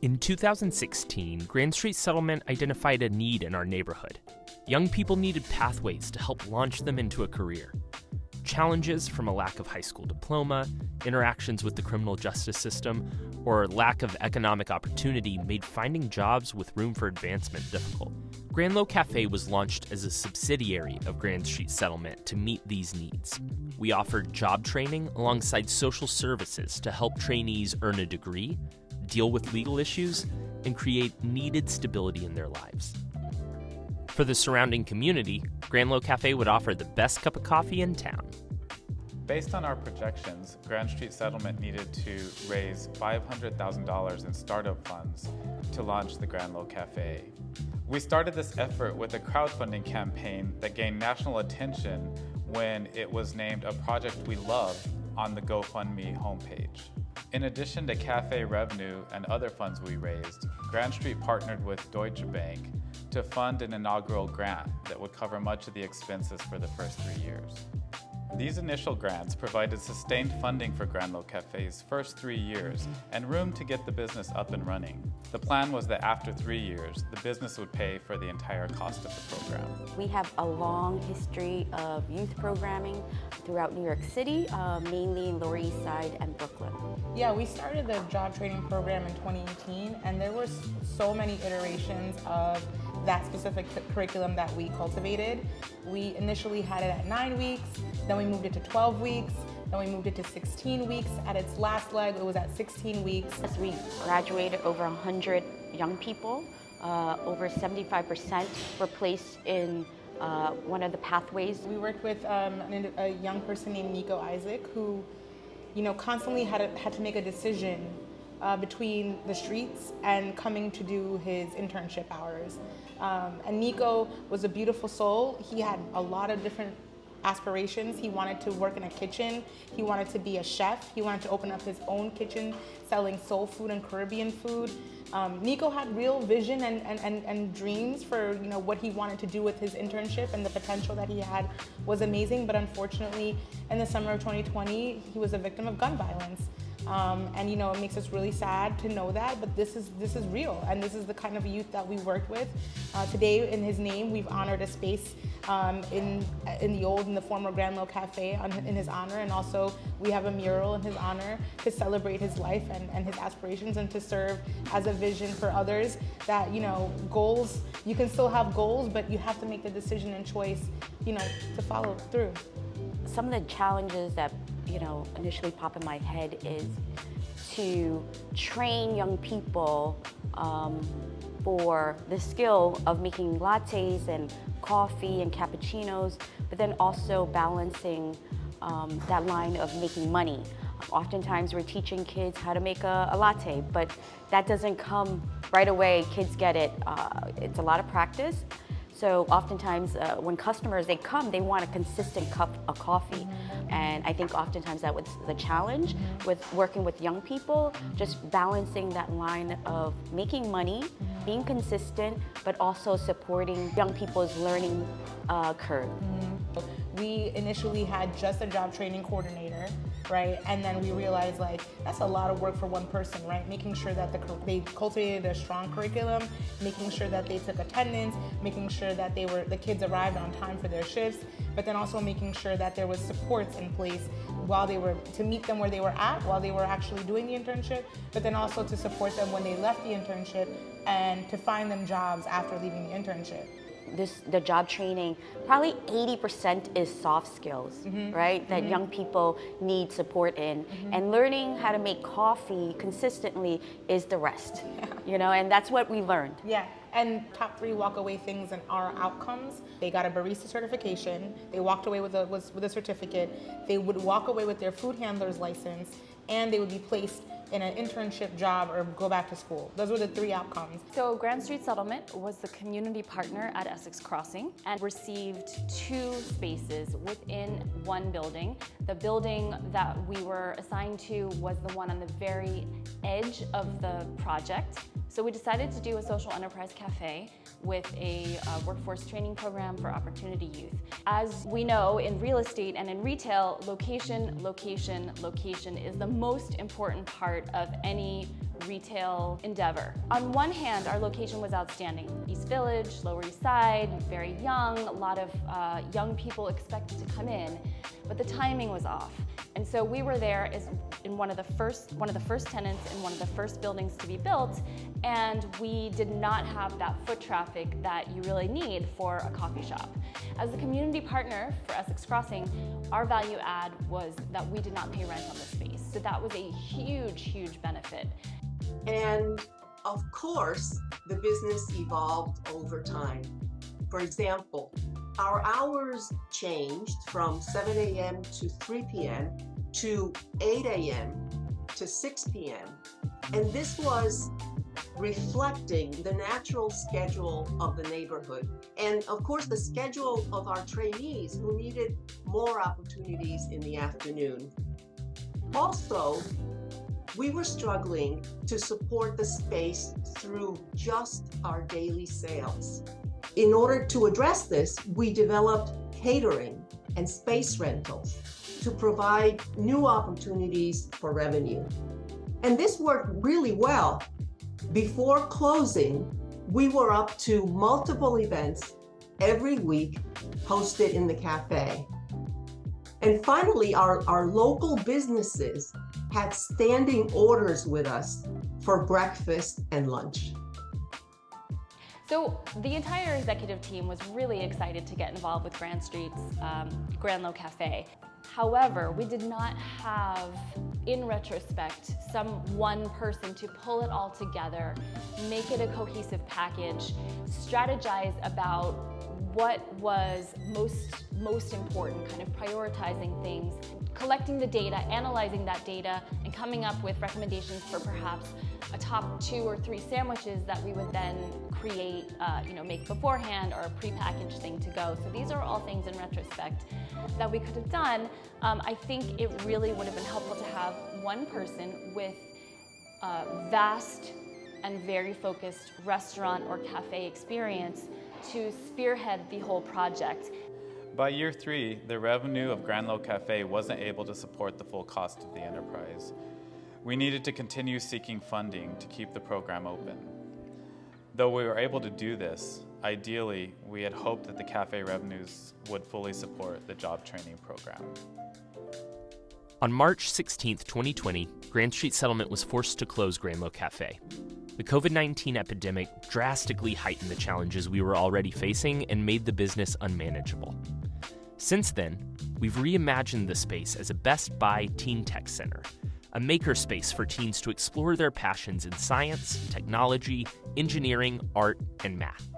In 2016, Grand Street Settlement identified a need in our neighborhood. Young people needed pathways to help launch them into a career. Challenges from a lack of high school diploma, interactions with the criminal justice system, or lack of economic opportunity made finding jobs with room for advancement difficult. GrandLo Cafe was launched as a subsidiary of Grand Street Settlement to meet these needs. We offered job training alongside social services to help trainees earn a degree, deal with legal issues, and create needed stability in their lives. For the surrounding community, GrandLo Cafe would offer the best cup of coffee in town. Based on our projections, Grand Street Settlement needed to raise $500,000 in startup funds to launch the GrandLo Cafe. We started this effort with a crowdfunding campaign that gained national attention when it was named a project we love on the GoFundMe homepage. In addition to cafe revenue and other funds we raised, Grand Street partnered with Deutsche Bank to fund an inaugural grant that would cover much of the expenses for the first 3 years. These initial grants provided sustained funding for GrandLo Cafe's first 3 years and room to get the business up and running. The plan was that after 3 years, the business would pay for the entire cost of the program. We have a long history of youth programming throughout New York City, mainly in Lower East Side and Brooklyn. Yeah, we started the job training program in 2018, and there were so many iterations of that specific curriculum that we cultivated. We initially had it at 9 weeks, then we moved it to 12 weeks, then we moved it to 16 weeks. At its last leg, it was at 16 weeks. As we graduated over 100 young people, over 75% were placed in one of the pathways. We worked with a young person named Nico Isaac who, constantly had to make a decision between the streets and coming to do his internship hours. And Nico was a beautiful soul. He had a lot of different aspirations. He wanted to work in a kitchen. He wanted to be a chef. He wanted to open up his own kitchen selling soul food and Caribbean food. Nico had real vision and dreams for what he wanted to do with his internship, and the potential that he had was amazing. But unfortunately, in the summer of 2020, he was a victim of gun violence. And it makes us really sad to know that, but this is real, and this is the kind of youth that we worked with. Today, in his name, we've honored a space in the former GrandLo Cafe in his honor, and also we have a mural in his honor to celebrate his life and his aspirations, and to serve as a vision for others that goals. You can still have goals, but you have to make the decision and choice, to follow through. Some of the challenges that initially pop in my head is to train young people for the skill of making lattes and coffee and cappuccinos, but then also balancing that line of making money. Oftentimes we're teaching kids how to make a latte, but that doesn't come right away. Kids get it. It's a lot of practice. So oftentimes when customers, they come, they want a consistent cup of coffee. And I think oftentimes that was the challenge with working with young people, just balancing that line of making money, being consistent, but also supporting young people's learning curve. We initially had just a job training coordinator, right? And then we realized that's a lot of work for one person, right? Making sure that they cultivated a strong curriculum, making sure that they took attendance, making sure that the kids arrived on time for their shifts, but then also making sure that there was supports in place to meet them where they were at while they were actually doing the internship, but then also to support them when they left the internship and to find them jobs after leaving the internship. The job training, probably 80% is soft skills, right? That young people need support in. And learning how to make coffee consistently is the rest, and that's what we learned. Yeah, and top 3 walk-away things in our outcomes. They got a barista certification, they walked away with a certificate, they would walk away with their food handler's license, and they would be placed in an internship job or go back to school. Those were the 3 outcomes. So Grand Street Settlement was the community partner at Essex Crossing and received 2 spaces within one building. The building that we were assigned to was the one on the very edge of the project. So we decided to do a social enterprise cafe with a workforce training program for opportunity youth. As we know, in real estate and in retail, location is the most important part of any retail endeavor. On one hand, our location was outstanding. East Village, Lower East Side, very young, a lot of young people expected to come in, but the timing was off. And so we were there as in one of the first tenants in one of the first buildings to be built, and we did not have that foot traffic that you really need for a coffee shop. As a community partner for Essex Crossing, our value add was that we did not pay rent on the space. So that was a huge, huge benefit. And of course, the business evolved over time. For example, our hours changed from 7 a.m. to 3 p.m. to 8 a.m. to 6 p.m. And this was reflecting the natural schedule of the neighborhood. And of course, the schedule of our trainees who needed more opportunities in the afternoon. Also, we were struggling to support the space through just our daily sales. In order to address this, we developed catering and space rentals to provide new opportunities for revenue. And this worked really well. Before closing, we were up to multiple events every week hosted in the cafe. And finally, our local businesses had standing orders with us for breakfast and lunch. So the entire executive team was really excited to get involved with Grand Street's GrandLo Cafe. However, we did not have, in retrospect, some one person to pull it all together, make it a cohesive package, strategize about what was most important, kind of prioritizing things, collecting the data, analyzing that data, and coming up with recommendations for perhaps a top 2 or 3 sandwiches that we would then create, make beforehand, or a prepackaged thing to go. So these are all things in retrospect that we could have done. I think it really would have been helpful to have one person with vast and very focused restaurant or cafe experience to spearhead the whole project. By year 3, the revenue of GrandLo Cafe wasn't able to support the full cost of the enterprise. We needed to continue seeking funding to keep the program open. Though we were able to do this, ideally, we had hoped that the cafe revenues would fully support the job training program. On March 16, 2020, Grand Street Settlement was forced to close GrandLo Cafe. The COVID-19 epidemic drastically heightened the challenges we were already facing and made the business unmanageable. Since then, we've reimagined the space as a Best Buy Teen Tech Center, a makerspace for teens to explore their passions in science, technology, engineering, art, and math.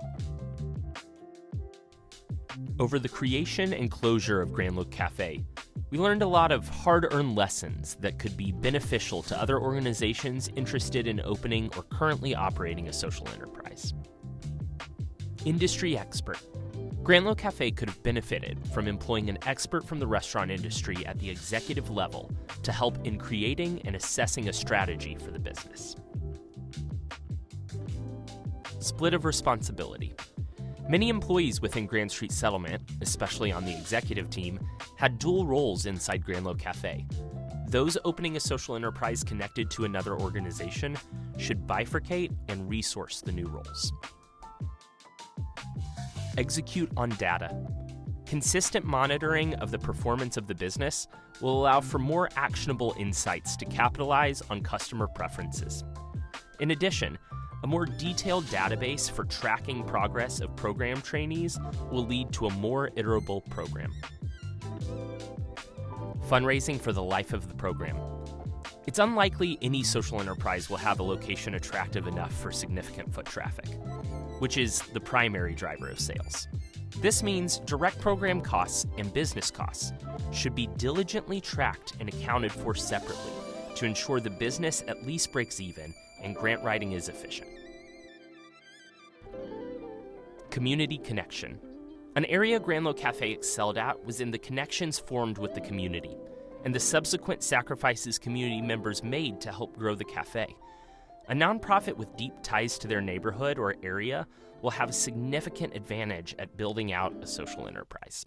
Over the creation and closure of GrandLo Cafe, we learned a lot of hard-earned lessons that could be beneficial to other organizations interested in opening or currently operating a social enterprise. Industry expert. GrandLo Cafe could have benefited from employing an expert from the restaurant industry at the executive level to help in creating and assessing a strategy for the business. Split of responsibility. Many employees within Grand Street Settlement, especially on the executive team, had dual roles inside GrandLo Cafe. Those opening a social enterprise connected to another organization should bifurcate and resource the new roles. Execute on data. Consistent monitoring of the performance of the business will allow for more actionable insights to capitalize on customer preferences. In addition, a more detailed database for tracking progress of program trainees will lead to a more iterable program. Fundraising for the life of the program. It's unlikely any social enterprise will have a location attractive enough for significant foot traffic, which is the primary driver of sales. This means direct program costs and business costs should be diligently tracked and accounted for separately to ensure the business at least breaks even and grant writing is efficient. Community connection. An area GrandLo Cafe excelled at was in the connections formed with the community and the subsequent sacrifices community members made to help grow the cafe. A nonprofit with deep ties to their neighborhood or area will have a significant advantage at building out a social enterprise.